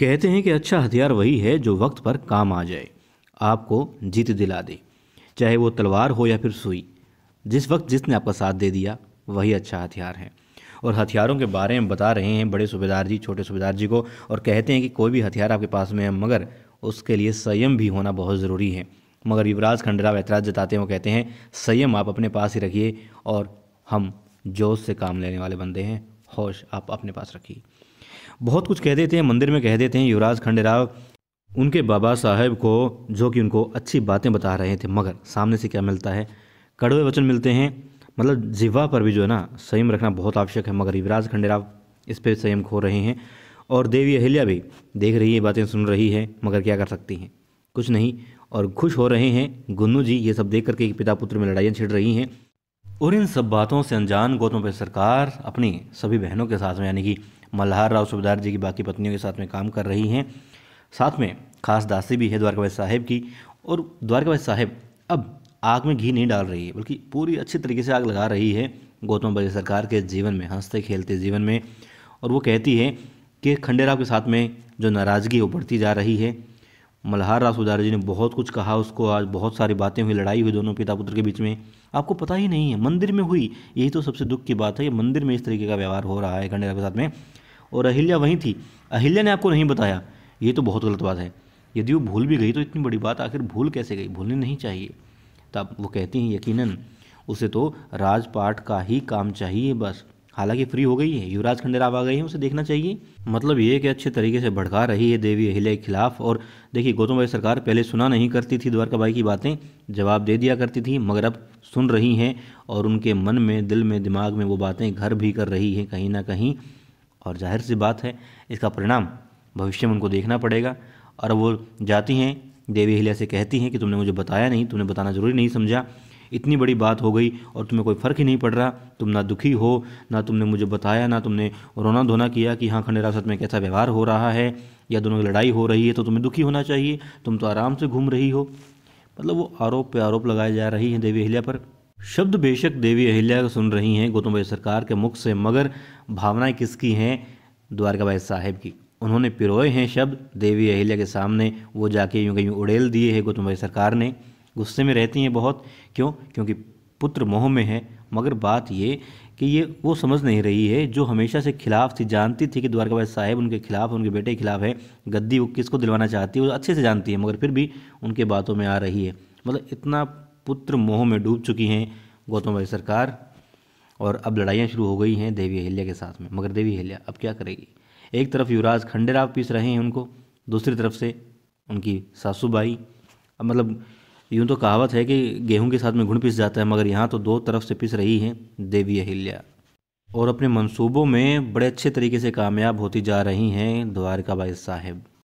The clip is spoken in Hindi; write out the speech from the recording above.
कहते हैं कि अच्छा हथियार वही है जो वक्त पर काम आ जाए, आपको जीत दिला दे। चाहे वो तलवार हो या फिर सुई, जिस वक्त जिसने आपका साथ दे दिया वही अच्छा हथियार है। और हथियारों के बारे में बता रहे हैं बड़े सूबेदार जी छोटे सूबेदार जी को, और कहते हैं कि कोई भी हथियार आपके पास में है मगर उसके लिए संयम भी होना बहुत ज़रूरी है। मगर युवराज खंडेराव ऐतराज़ जताते हैं, वो कहते हैं संयम आप अपने पास ही रखिए और हम जोश से काम लेने वाले बंदे हैं, होश आप अपने पास रखिए। बहुत कुछ कह देते हैं, मंदिर में कह देते हैं युवराज खंडेराव उनके बाबा साहब को, जो कि उनको अच्छी बातें बता रहे थे, मगर सामने से क्या मिलता है, कड़वे वचन मिलते हैं। मतलब जिह्वा पर भी जो है ना संयम रखना बहुत आवश्यक है, मगर युवराज खंडेराव इस पे संयम खो रहे हैं। और देवी अहिल्या भी देख रही है, बातें सुन रही है, मगर क्या कर सकती हैं, कुछ नहीं। और खुश हो रहे हैं गुन्नू जी ये सब देख करके कि पिता पुत्र में लड़ाइयाँ छिड़ रही हैं। और इन सब बातों से अनजान गौतम भाई सरकार अपनी सभी बहनों के साथ में, यानी कि मल्हार राव सूबेदार जी की बाकी पत्नियों के साथ में काम कर रही हैं। साथ में खास दासी भी है द्वारकाबाई साहेब की। और द्वारकाबाई साहेब अब आग में घी नहीं डाल रही है, बल्कि पूरी अच्छी तरीके से आग लगा रही है गौतम भाई सरकार के जीवन में, हंसते खेलते जीवन में। और वो कहती है कि खंडेराव के साथ में जो नाराज़गी वो बढ़ती जा रही है। मल्हार राव सूबेदार जी ने बहुत कुछ कहा उसको, आज बहुत सारी बातें हुई, लड़ाई हुई दोनों पिता पुत्र के बीच में, आपको पता ही नहीं है, मंदिर में हुई। यही तो सबसे दुख की बात है, ये मंदिर में इस तरीके का व्यवहार हो रहा है खंडेराव के साथ में। और अहिल्या वहीं थी, अहिल्या ने आपको नहीं बताया, ये तो बहुत गलत बात है। यदि वो भूल भी गई तो इतनी बड़ी बात आखिर भूल कैसे गई, भूलनी नहीं चाहिए। तब वो कहती हैं यकीनन उसे तो राजपाट का ही काम चाहिए बस। हालांकि फ्री हो गई है, युवराज खंडेराव आ गए हैं, उसे देखना चाहिए। मतलब ये कि अच्छे तरीके से भड़का रही है देवी अहिल्या के खिलाफ। और देखिए गौतम भाई सरकार पहले सुना नहीं करती थी द्वारकाबाई की बातें, जवाब दे दिया करती थी, मगर अब सुन रही हैं और उनके मन में, दिल में, दिमाग में वो बातें घर भी कर रही हैं कहीं ना कहीं। और जाहिर सी बात है इसका परिणाम भविष्य में उनको देखना पड़ेगा। और वो जाती हैं देवी अहिल्या से कहती हैं कि तुमने मुझे बताया नहीं, तुमने बताना ज़रूरी नहीं समझा, इतनी बड़ी बात हो गई और तुम्हें कोई फ़र्क ही नहीं पड़ रहा, तुम ना दुखी हो, ना तुमने मुझे बताया, ना तुमने रोना धोना किया कि हाँ खंडेराव साथ में कैसा व्यवहार हो रहा है या दोनों की लड़ाई हो रही है तो तुम्हें दुखी होना चाहिए, तुम तो आराम से घूम रही हो। मतलब वो आरोप पे आरोप लगाए जा रही हैं देवी अहिल्या पर। शब्द बेशक देवी अहिल्या सुन रही हैं गौतम भाई सरकार के मुख से, मगर भावनाएं किसकी हैं, द्वारकाबाई साहेब की। उन्होंने पिरोए हैं शब्द देवी अहिल्या के सामने, वो जाके यूँ कहीं उड़ेल दिए हैं गौतम भाई सरकार ने। गुस्से में रहती हैं बहुत, क्यों, क्योंकि पुत्र मोह में है। मगर बात ये कि ये वो समझ नहीं रही है जो हमेशा से खिलाफ थी, जानती थी कि द्वारकाबाई साहेब उनके खिलाफ, उनके बेटे के खिलाफ है, गद्दी वो किसको दिलवाना चाहती है वो अच्छे से जानती है, मगर फिर भी उनके बातों में आ रही है। मतलब इतना पुत्र मोह में डूब चुकी हैं गौतम भाई सरकार। और अब लड़ाइयाँ शुरू हो गई हैं देवी अहिल्या के साथ में, मगर देवी अहिल्या अब क्या करेगी। एक तरफ युवराज खंडेराव पीस रहे हैं उनको, दूसरी तरफ से उनकी सासूबाई। अब मतलब यूँ तो कहावत है कि गेहूं के साथ में गुड़ पिस जाता है, मगर यहाँ तो दो तरफ से पिस रही हैं देवी अहिल्या। और अपने मंसूबों में बड़े अच्छे तरीके से कामयाब होती जा रही हैं द्वारकाबाई साहेब।